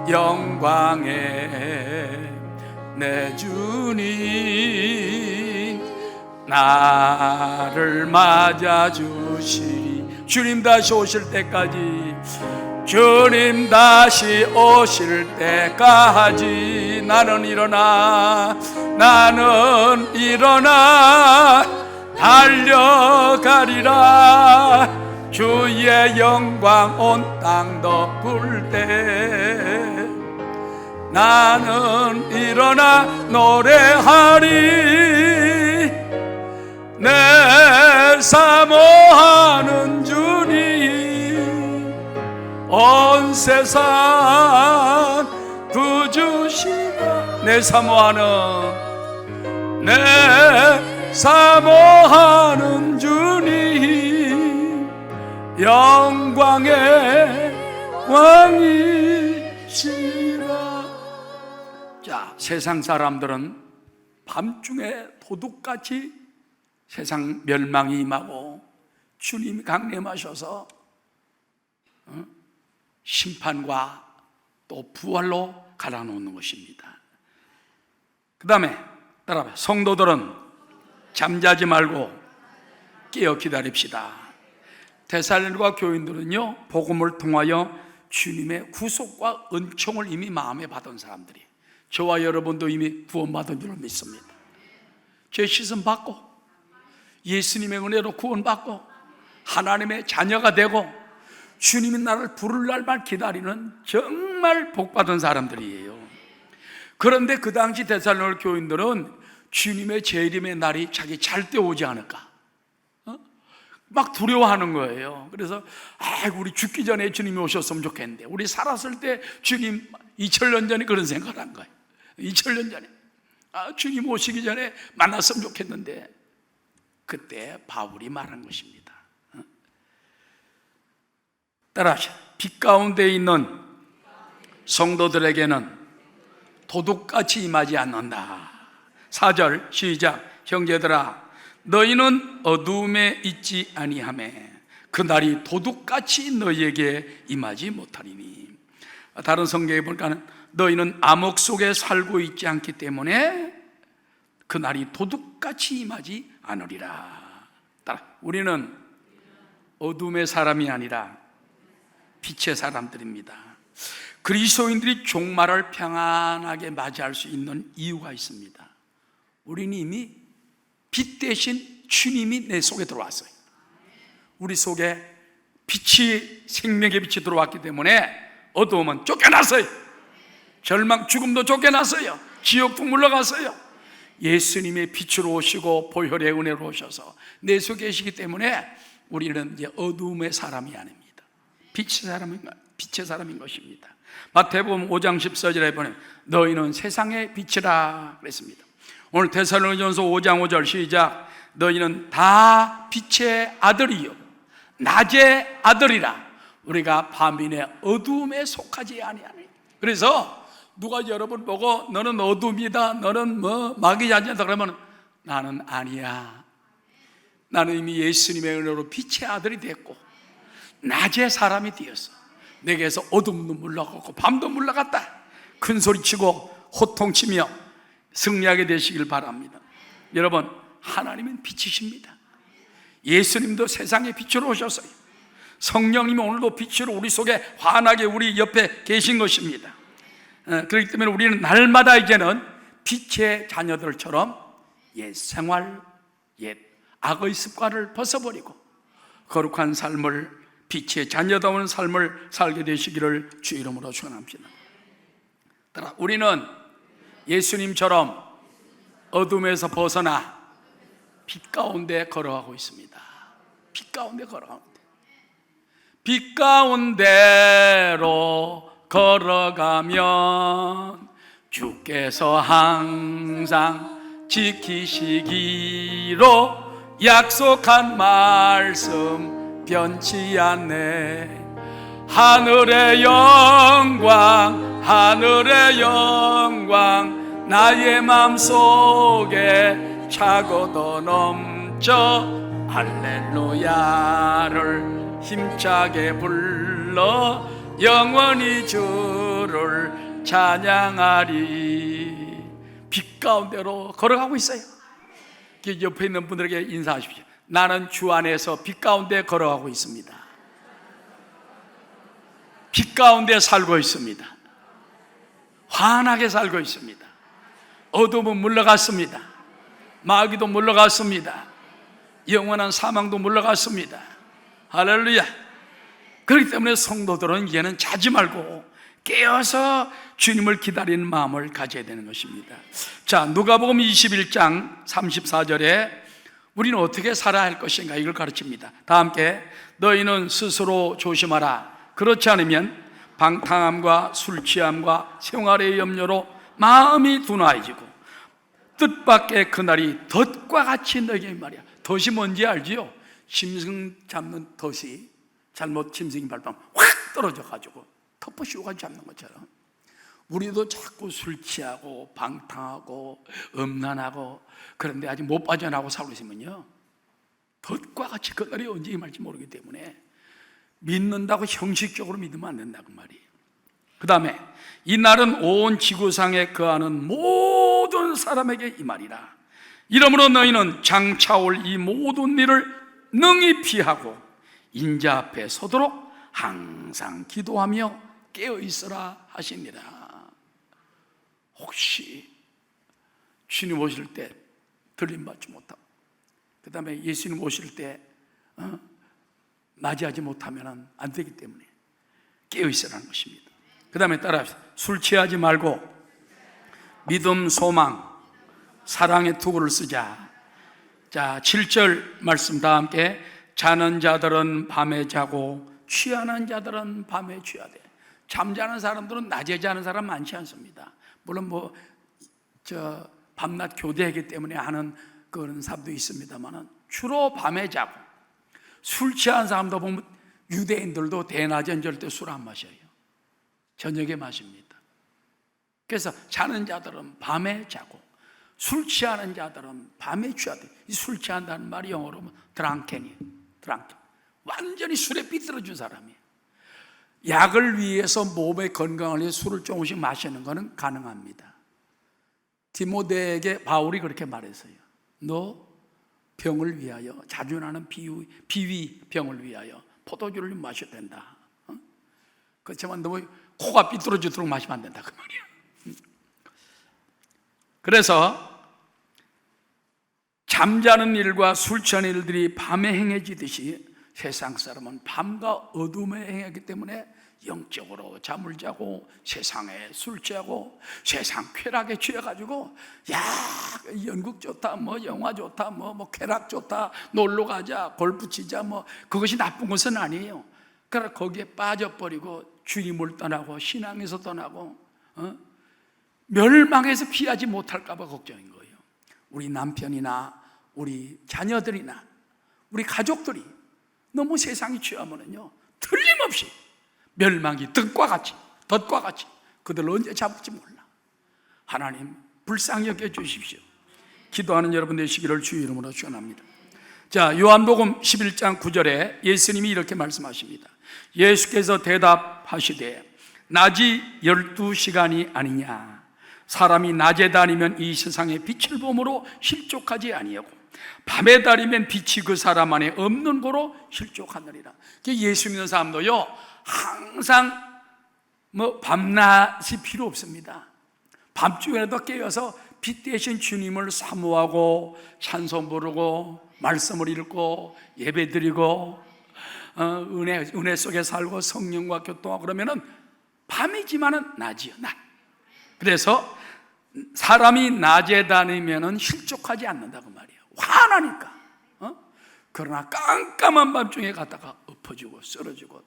영광의 내 주님 나를 맞아주시리. 주님 다시 오실 때까지, 주님 다시 오실 때까지 나는 일어나 달려가리라. 주의 영광 온 땅 덮을 때 나는 일어나 노래하리. 내 사모하는 주님 온 세상 구주시라. 내 사모하는 주님 영광의 왕이시라. 자, 세상 사람들은 밤중에 도둑같이 세상 멸망이 임하고 주님이 강림하셔서 심판과 또 부활로 갈아놓는 것입니다. 그 다음에 따라봐. 성도들은 잠자지 말고 깨어 기다립시다. 데살로니가 교인들은요, 복음을 통하여 주님의 구속과 은총을 이미 마음에 받은 사람들이, 저와 여러분도 이미 구원받은 줄 믿습니다. 죄 씻음 받고 예수님의 은혜로 구원받고 하나님의 자녀가 되고 주님이 나를 부를 날만 기다리는 정말 복받은 사람들이에요. 그런데 그 당시 데살로니가 교인들은 주님의 재림의 날이 자기 잘 때 오지 않을까 막 두려워하는 거예요. 그래서 우리 죽기 전에 주님이 오셨으면 좋겠는데, 우리 살았을 때 주님 2000년 전에 그런 생각을 한 거예요. 2000년 전에 주님 오시기 전에 만났으면 좋겠는데, 그때 바울이 말한 것입니다. 따라하시오. 빛 가운데 있는 성도들에게는 도둑같이 임하지 않는다. 4절 시작. 형제들아, 너희는 어두움에 있지 아니하매 그날이 도둑같이 너희에게 임하지 못하리니. 다른 성경에 보니까 너희는 암흑 속에 살고 있지 않기 때문에 그날이 도둑같이 임하지 않으리라. 따라, 우리는 어둠의 사람이 아니라 빛의 사람들입니다. 그리스도인들이 종말을 평안하게 맞이할 수 있는 이유가 있습니다. 우리는 이미 빛 대신 주님이 내 속에 들어왔어요. 우리 속에 빛이, 생명의 빛이 들어왔기 때문에 어두움은 쫓겨났어요. 절망, 죽음도 쫓겨났어요. 지옥도 물러갔어요. 예수님의 빛으로 오시고 보혈의 은혜로 오셔서 내 속에 계시기 때문에 우리는 이제 어두움의 사람이 아닙니다. 빛의 사람인 것입니다. 마태복음 5장 14절에 보면 너희는 세상의 빛이라 그랬습니다. 오늘 데살로니가전서 5장 5절 시작. 너희는 다 빛의 아들이요 낮의 아들이라. 우리가 밤이네 어두움에 속하지 아니하니. 그래서 누가 여러분 보고 너는 어둠이다, 너는 마귀자녀다 그러면 나는 아니야. 나는 이미 예수님의 은혜로 빛의 아들이 됐고 낮의 사람이 되었어. 내게서 어둠도 물러갔고 밤도 물러갔다. 큰 소리치고 호통치며 승리하게 되시길 바랍니다. 여러분, 하나님은 빛이십니다. 예수님도 세상의 빛으로 오셨어요. 성령님이 오늘도 빛으로 우리 속에 환하게 우리 옆에 계신 것입니다. 그렇기 때문에 우리는 날마다 이제는 빛의 자녀들처럼 옛 생활, 옛 악의 습관을 벗어버리고 거룩한 삶을, 빛의 자녀다운 삶을 살게 되시기를 주 이름으로 축원합니다. 따라 우리는 예수님처럼 어둠에서 벗어나 빛 가운데 걸어가고 있습니다. 빛 가운데 걸어가는데 빛 가운데로 걸어가면 주께서 항상 지키시기로 약속한 말씀 변치 않네. 하늘의 영광, 하늘의 영광 나의 맘속에 차고도 넘쳐 할렐루야를 힘차게 불러 영원히 주를 찬양하리. 빛 가운데로 걸어가고 있어요. 옆에 있는 분들에게 인사하십시오. 나는 주 안에서 빛 가운데 걸어가고 있습니다. 빛 가운데 살고 있습니다. 환하게 살고 있습니다. 어둠은 물러갔습니다. 마귀도 물러갔습니다. 영원한 사망도 물러갔습니다. 할렐루야. 그렇기 때문에 성도들은 이제는 자지 말고 깨어서 주님을 기다리는 마음을 가져야 되는 것입니다. 자, 누가복음 21장 34절에 우리는 어떻게 살아야 할 것인가 이걸 가르칩니다. 다 함께 너희는 스스로 조심하라. 그렇지 않으면 방탕함과 술취함과 생활의 염려로 마음이 둔화해지고 뜻밖의 그날이 덫과 같이 너에게 말이야. 덫이 뭔지 알지요? 짐승 잡는 덫이 잘못 짐승이 밟으면 확 떨어져가지고 덮어씌워가지고 잡는 것처럼 우리도 자꾸 술 취하고 방탕하고 음란하고 그런데 아직 못 빠져나가고 살고 있으면요 덫과 같이 그날이 언제 임할지 모르기 때문에 믿는다고 형식적으로 믿으면 안 된다고 말이에요. 그 다음에 이 날은 온 지구상에 거하는 모든 사람에게 임하리라. 이러므로 너희는 장차올 이 모든 일을 능히 피하고 인자 앞에 서도록 항상 기도하며 깨어있으라 하시니라. 혹시 주님 오실 때 들림받지 못하고 그 다음에 예수님 오실 때 맞이하지 못하면 안 되기 때문에 깨어있으라는 것입니다. 그 다음에 따라합시다. 술 취하지 말고 믿음, 소망, 사랑의 투구를 쓰자. 자, 7절 말씀 다 함께 자는 자들은 밤에 자고 취하는 자들은 밤에 취하되. 잠자는 사람들은 낮에 자는 사람 많지 않습니다. 물론 밤낮 교대하기 때문에 하는 그런 사람도 있습니다만 주로 밤에 자고 술 취한 사람도 보면 유대인들도 대낮엔 절대 술 안 마셔요. 저녁에 마십니다. 그래서 자는 자들은 밤에 자고 술 취하는 자들은 밤에 취하대. 이 술 취한다는 말이 영어로 하면 드랑켄이에요. 완전히 술에 삐뚤어진 사람이에요. 약을 위해서 몸의 건강을 위해 술을 조금씩 마시는 것은 가능합니다. 디모데에게 바울이 그렇게 말했어요. 너 병을 위하여, 자주 나는 비위 병을 위하여 포도주를 마셔야 된다. 그렇지만 너무 코가 삐뚤어지도록 마시면 안 된다 그 말이야. 그래서 잠자는 일과 술 취하는 일들이 밤에 행해지듯이 세상 사람은 밤과 어둠에 행하기 때문에 영적으로 잠을 자고 세상에 술 취하고 세상 쾌락에 취해가지고 야 연극 좋다, 뭐 영화 좋다, 뭐 쾌락 좋다, 놀러 가자, 골프 치자, 뭐 그것이 나쁜 것은 아니에요. 그러나 거기에 빠져버리고 주님을 떠나고 신앙에서 떠나고 멸망해서 피하지 못할까 봐 걱정인 거예요. 우리 남편이나 우리 자녀들이나 우리 가족들이 너무 세상에 취하면은요 틀림없이 멸망이 덫과 같이 그들을 언제 잡을지 몰라. 하나님 불쌍히 여겨 주십시오. 기도하는 여러분 되시기를 주의 이름으로 축원합니다. 자, 요한복음 11장 9절에 예수님이 이렇게 말씀하십니다. 예수께서 대답하시되 낮이 12시간이 아니냐. 사람이 낮에 다니면 이 세상의 빛을 보므로 실족하지 아니하고 밤에 다니면 빛이 그 사람 안에 없는 거로 실족하느니라. 예수 믿는 사람도요 항상 밤낮이 필요 없습니다. 밤중에도 깨어서 빛 대신 주님을 사모하고 찬송 부르고 말씀을 읽고 예배드리고 은혜 속에 살고 성령과 교통하고 그러면은 밤이지만은 낮이요, 낮. 그래서 사람이 낮에 다니면은 실족하지 않는다고 말이에요. 화나니까. 그러나 깜깜한 밤중에 갔다가 엎어지고 쓰러지고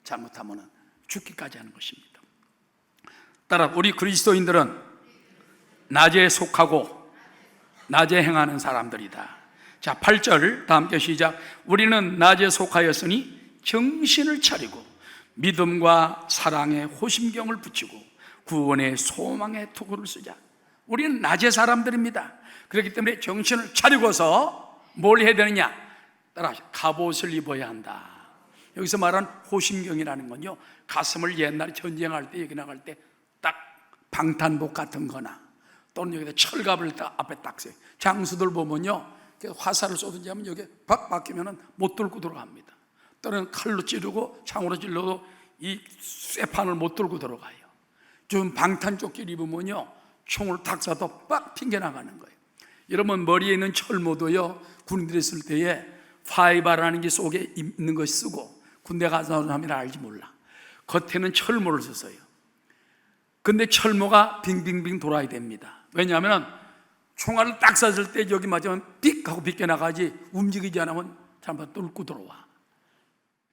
잘못하면은 죽기까지 하는 것입니다. 따라 우리 그리스도인들은 낮에 속하고 낮에 행하는 사람들이다. 자, 8절 다 함께 시작. 우리는 낮에 속하였으니 정신을 차리고 믿음과 사랑에 호심경을 붙이고 구원의 소망의 투구를 쓰자. 우리는 낮의 사람들입니다. 그렇기 때문에 정신을 차리고서 뭘 해야 되느냐? 따라 갑옷을 입어야 한다. 여기서 말한 호심경이라는 건요, 가슴을 옛날에 전쟁할 때 여기 나갈 때 딱 방탄복 같은 거나 또는 여기다 철갑을 딱 앞에 딱 써요. 장수들 보면요 화살을 쏘든지 하면 여기 박 박히면은 못 들고 들어갑니다. 또는 칼로 찌르고 창으로 찔러도 이 쇠판을 못 들고 들어가요. 좀 방탄조끼를 입으면요 총을 탁 쏴도 빡 튕겨나가는 거예요. 여러분 머리에 있는 철모도요 군인들이 쓸 때에 파이바라는 게 속에 있는 거 쓰고 군대 가서 하면 알지 몰라. 겉에는 철모를 썼어요. 근데 철모가 빙빙빙 돌아야 됩니다. 왜냐하면 총알을 딱 쐈을 때 여기 맞으면 삑 하고 비껴나가지 움직이지 않으면 잘못 뚫고 들어와.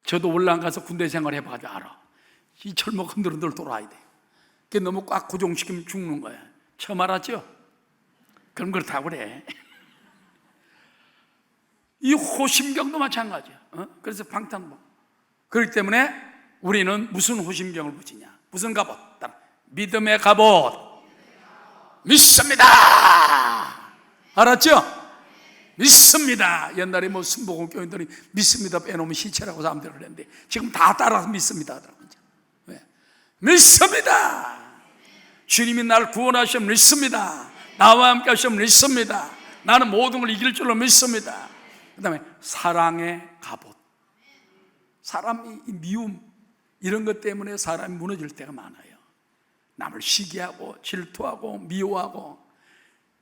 저도 올라간 가서 군대 생활 해봐가지고 알아. 이 철모가 흔들흔들 돌아야 돼. 그게 너무 꽉 고정시키면 죽는 거야. 처음 알았죠? 그럼 그렇다고 그래. 이 호심경도 마찬가지야. 그래서 방탄복. 그렇기 때문에 우리는 무슨 호심경을 붙이냐? 무슨 갑옷? 믿음의 갑옷. 믿습니다. 알았죠? 믿습니다. 옛날에 뭐 순복음 교인들이 믿습니다 빼놓으면 시체라고 사람들을 했는데 지금 다 따라서 믿습니다. 왜? 믿습니다. 주님이 나를 구원하시면 믿습니다. 나와 함께 하시면 믿습니다. 나는 모든 걸 이길 줄로 믿습니다. 그 다음에 사랑의 갑옷. 사람이 미움 이런 것 때문에 사람이 무너질 때가 많아요. 남을 시기하고 질투하고 미워하고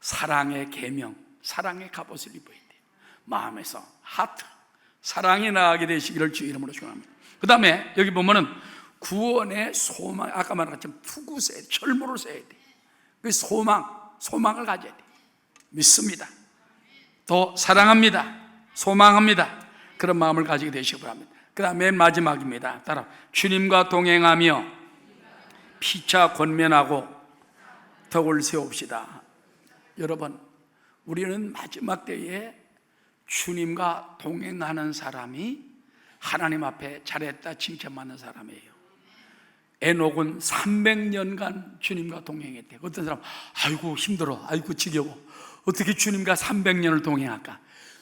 사랑의 계명, 사랑의 갑옷을 입어야 돼요. 마음에서 하트, 사랑이 나가게 되시기를 주의 이름으로 축원합니다. 그 다음에 여기 보면은 구원의 소망, 아까 말한 것처럼 투구 써야 돼. 철모를 써야 돼. 그 소망을 가져야 돼. 믿습니다. 또 사랑합니다. 소망합니다. 그런 마음을 가지게 되시기 바랍니다. 그 다음 맨 마지막입니다. 따라 주님과 동행하며 피차 권면하고 덕을 세웁시다. 여러분 우리는 마지막 때에 주님과 동행하는 사람이 하나님 앞에 잘했다 칭찬받는 사람이에요. 에녹은 300년간 주님과 동행했대요. 어떤 사람 아이고 힘들어, 아이고 지겨워, 어떻게 주님과 300년을 동행할까?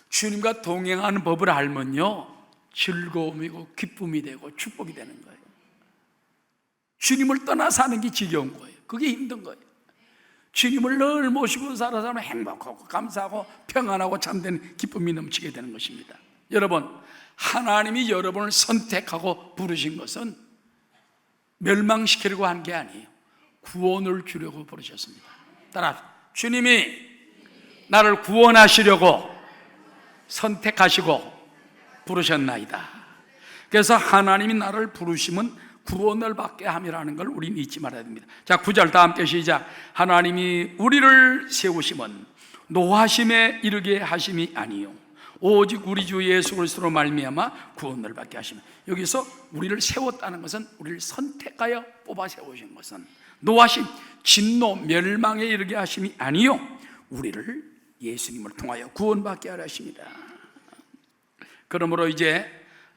주님과 동행하는 법을 알면요 즐거움이고 기쁨이 되고 축복이 되는 거예요. 주님을 떠나 사는 게 지겨운 거예요. 그게 힘든 거예요. 주님을 늘 모시고 살아가면 행복하고 감사하고 평안하고 참된 기쁨이 넘치게 되는 것입니다. 여러분, 하나님이 여러분을 선택하고 부르신 것은 멸망시키려고 한 게 아니에요. 구원을 주려고 부르셨습니다. 따라, 주님이 나를 구원하시려고 선택하시고 부르셨나이다. 그래서 하나님이 나를 부르시면 구원을 받게 함이라는 걸 우리는 잊지 말아야 됩니다. 자, 9절 다 함께 시작. 하나님이 우리를 세우심은 노하심에 이르게 하심이 아니요 오직 우리 주 예수 그리스도로 말미암아 구원을 받게 하시면, 여기서 우리를 세웠다는 것은 우리를 선택하여 뽑아 세우신 것은 노하심, 진노, 멸망에 이르게 하심이 아니요 우리를 예수님을 통하여 구원받게 하려 하십니다. 그러므로 이제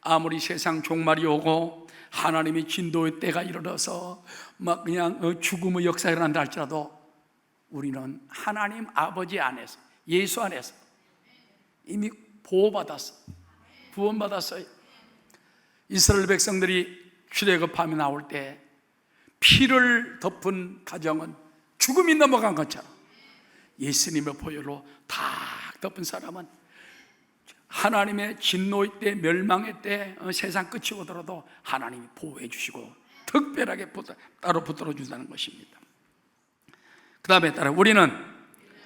아무리 세상 종말이 오고 하나님의 진도의 때가 이르러서 막 그냥 죽음의 역사가 일어난다 할지라도 우리는 하나님 아버지 안에서, 예수 안에서 이미 보호받았어, 구원받았어요. 이스라엘 백성들이 출애굽하며 나올 때 피를 덮은 가정은 죽음이 넘어간 것처럼 예수님의 보혈로 다 덮은 사람은 하나님의 진노의 때, 멸망의 때, 세상 끝이 오더라도 하나님이 보호해 주시고 특별하게 따로 붙들어 준다는 것입니다. 그 다음에 따라 우리는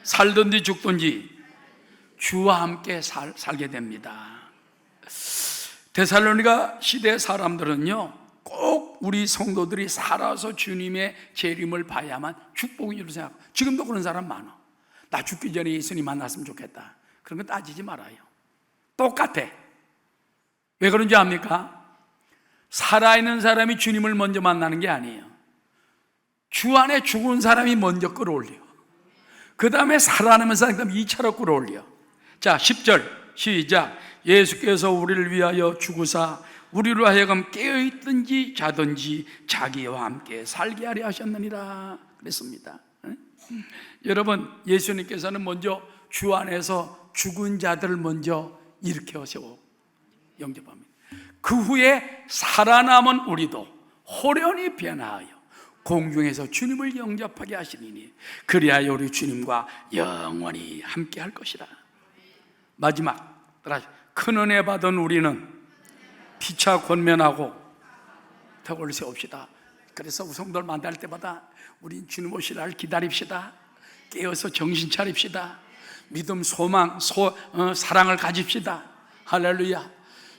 살든지 죽든지 주와 함께 살게 됩니다. 데살로니가 시대 사람들은요, 꼭 우리 성도들이 살아서 주님의 재림을 봐야만 축복인 줄 생각하고, 지금도 그런 사람 많아. 나 죽기 전에 예수님 만났으면 좋겠다. 그런 거 따지지 말아요. 똑같아. 왜 그런지 압니까? 살아있는 사람이 주님을 먼저 만나는 게 아니에요. 주 안에 죽은 사람이 먼저 끌어올려. 그 다음에 살아남은 사람이 2차로 끌어올려. 자, 10절 시작. 예수께서 우리를 위하여 죽으사 우리로 하여금 깨어있든지 자든지 자기와 함께 살게 하려 하셨느니라 그랬습니다. 여러분, 예수님께서는 먼저 주 안에서 죽은 자들을 먼저 일으켜 세워 영접합니다. 그 후에 살아남은 우리도 호련히 변화하여 공중에서 주님을 영접하게 하시리니 그리하여 우리 주님과 영원히 함께 할 것이라. 마지막, 큰 은혜 받은 우리는 피차 권면하고 덕을 세웁시다. 그래서 우성들 만날 때마다 우리 주님 오실 날 기다립시다. 깨어서 정신 차립시다. 믿음, 소망, 사랑을 가집시다. 할렐루야.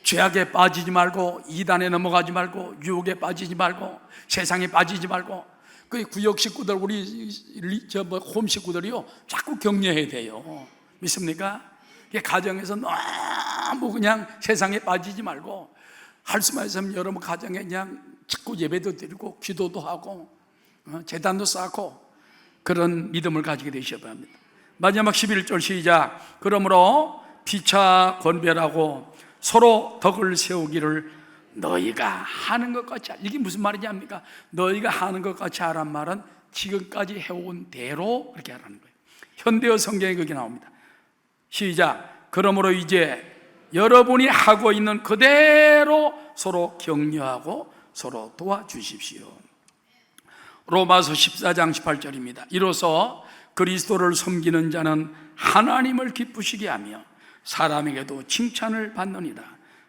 죄악에 빠지지 말고, 이단에 넘어가지 말고, 유혹에 빠지지 말고, 세상에 빠지지 말고. 그 구역 식구들, 우리 홈 식구들이요, 자꾸 격려해야 돼요. 믿습니까? 가정에서 너무 그냥 세상에 빠지지 말고, 할 수만 있으면 여러분 가정에 그냥 자꾸 예배도 드리고 기도도 하고 제단도 쌓고 그런 믿음을 가지게 되셔야 합니다. 마지막 11절 시작. 그러므로 피차 권별하고 서로 덕을 세우기를 너희가 하는 것 같이, 이게 무슨 말이냐 합니까? 너희가 하는 것 같이 하란 말은 지금까지 해온 대로 그렇게 하라는 거예요. 현대어 성경에 그게 나옵니다. 시작. 그러므로 이제 여러분이 하고 있는 그대로 서로 격려하고 서로 도와주십시오. 로마서 14장 18절입니다. 이로써 그리스도를 섬기는 자는 하나님을 기쁘시게 하며 사람에게도 칭찬을 받느니라.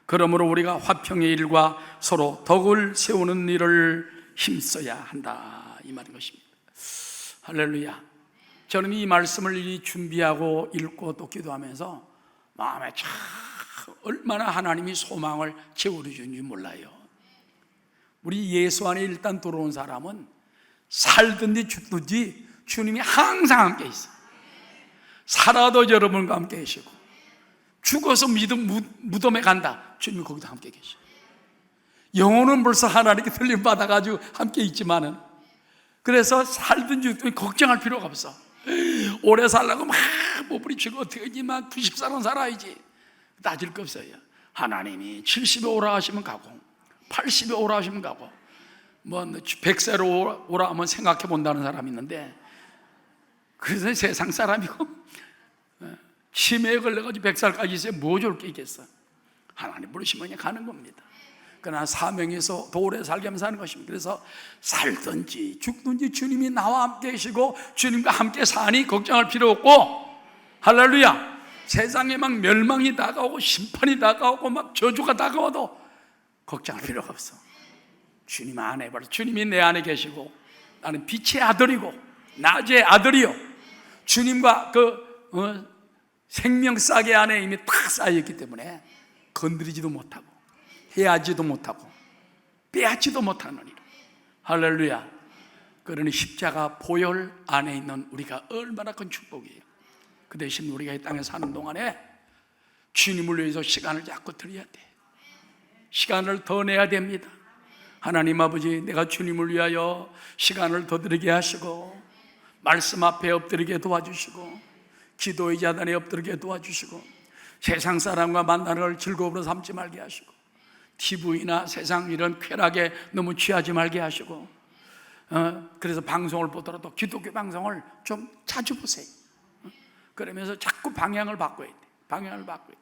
그러므로 우리가 화평의 일과 서로 덕을 세우는 일을 힘써야 한다, 이 말인 것입니다. 할렐루야. 저는 이 말씀을 준비하고 읽고 또 기도하면서 마음에 참 얼마나 하나님이 소망을 채워주는지 몰라요. 우리 예수 안에 일단 들어온 사람은 살든지 죽든지 주님이 항상 함께 있어요. 살아도 여러분과 함께 계시고, 죽어서 무덤에 간다, 주님이 거기도 함께 계셔요. 영혼은 벌써 하나님께 들림 받아가지고 함께 있지만은, 그래서 살든지 죽든지 걱정할 필요가 없어. 오래 살려고 막 몸부림치고 어떻게 하지, 막 90살은 살아야지, 따질 거 없어요. 하나님이 70에 오라 하시면 가고 80에 오라 하시면 가고, 뭐 100세로 오라 하면 생각해 본다는 사람이 있는데, 그래서 세상 사람이고 치매에 걸려가지고 100살까지 있어야 뭐 좋을 게 있겠어. 하나님 부르시면 그냥 가는 겁니다. 그러나 사명에서 오래 살게 하면서 하는 것입니다. 그래서 살든지 죽든지 주님이 나와 함께 계시고 주님과 함께 사니 걱정할 필요 없고, 할렐루야. 세상에 막 멸망이 다가오고 심판이 다가오고 막 저주가 다가와도 걱정할 필요가 없어. 주님 안에 바로 주님이 내 안에 계시고, 나는 빛의 아들이고 낮의 아들이요, 주님과 생명 싹의 안에 이미 딱 쌓여있기 때문에 건드리지도 못하고 해하지도 못하고 빼앗지도 못하느니라. 할렐루야. 그러니 십자가 보혈 안에 있는 우리가 얼마나 큰 축복이에요. 그 대신 우리가 이 땅에 사는 동안에 주님을 위해서 시간을 자꾸 드려야 돼. 시간을 더 내야 됩니다. 하나님 아버지, 내가 주님을 위하여 시간을 더 드리게 하시고, 말씀 앞에 엎드리게 도와주시고, 기도의 자단에 엎드리게 도와주시고, 세상 사람과 만나는 걸 즐거움으로 삼지 말게 하시고, TV나 세상 이런 쾌락에 너무 취하지 말게 하시고, 그래서 방송을 보더라도 기독교 방송을 좀 자주 보세요. 그러면서 자꾸 방향을 바꿔야 돼. 방향을 바꿔야 돼.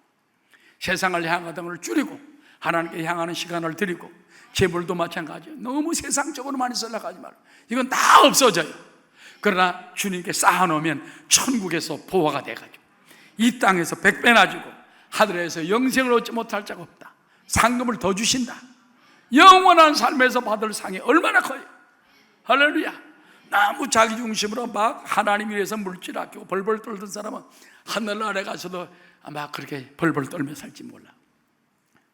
세상을 향하던 걸 줄이고 하나님께 향하는 시간을 드리고, 재물도 마찬가지예요. 너무 세상적으로 많이 쓰려고 하지 말고, 이건 다 없어져요. 그러나 주님께 쌓아놓으면 천국에서 보화가 돼가지고 이 땅에서 100배나 주고 하늘에서 영생을 얻지 못할 자가 없다. 상금을 더 주신다. 영원한 삶에서 받을 상이 얼마나 커요. 할렐루야. 너무 자기중심으로 막 하나님 위해서 물질 아끼고 벌벌 떨던 사람은 하늘 아래 가서도 아마 그렇게 벌벌 떨며 살지 몰라.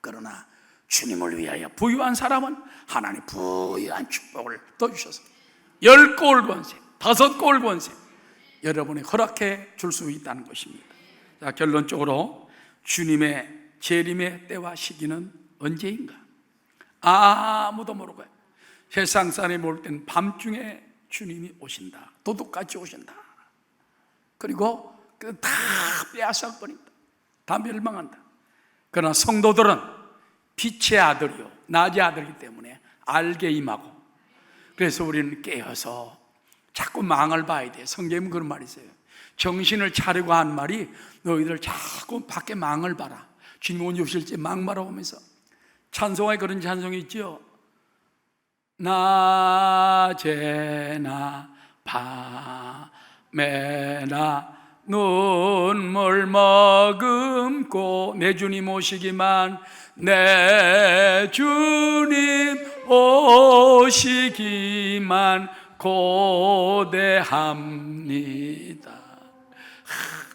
그러나 주님을 위하여 부유한 사람은 하나님 부유한 축복을 더 주셔서 10골 권세, 5골 권세 여러분이 허락해 줄 수 있다는 것입니다. 자, 결론적으로 주님의 재림의 때와 시기는 언제인가? 아무도 모르고요. 세상 사람이 모를 땐 밤중에 주님이 오신다. 도둑같이 오신다. 그리고 다 빼앗아 버린다. 다 멸망한다. 그러나 성도들은 빛의 아들이요 낮의 아들이기 때문에 알게 임하고, 그래서 우리는 깨어서 자꾸 망을 봐야 돼. 성경은 그런 말이 있어요. 정신을 차리고 한 말이, 너희들 자꾸 밖에 망을 봐라. 주님 언제 오실지 망 바라보면서. 찬송에 그런 찬송이 있죠. 낮에나 밤에나 눈물 머금고 내 주님 오시기만, 내 주님 오시기만 고대합니다.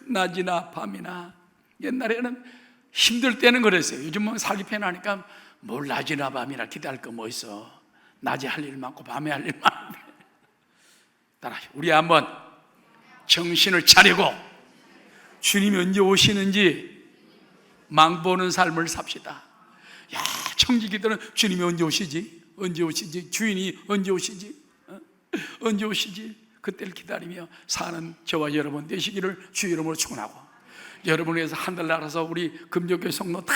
낮이나 밤이나. 옛날에는 힘들 때는 그랬어요. 요즘은 살기 편하니까 뭘 낮이나 밤이나 기대할 거 뭐 있어. 낮에 할 일 많고 밤에 할 일 많은데. 따라 우리 한번 정신을 차리고 주님이 언제 오시는지 망보는 삶을 삽시다. 야, 청지기들은 주님이 언제 오시지? 언제 오시지? 주인이 언제 오시지? 언제 오시지? 그때를 기다리며 사는 저와 여러분 되시기를 주 이름으로 축원하고, 여러분을 위해서 하늘 나라서 우리 금족교회 성도 다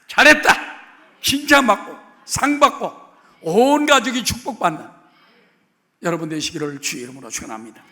잘했다, 칭찬 받고 상 받고 온 가족이 축복받는 여러분 되시기를 주 이름으로 축원합니다.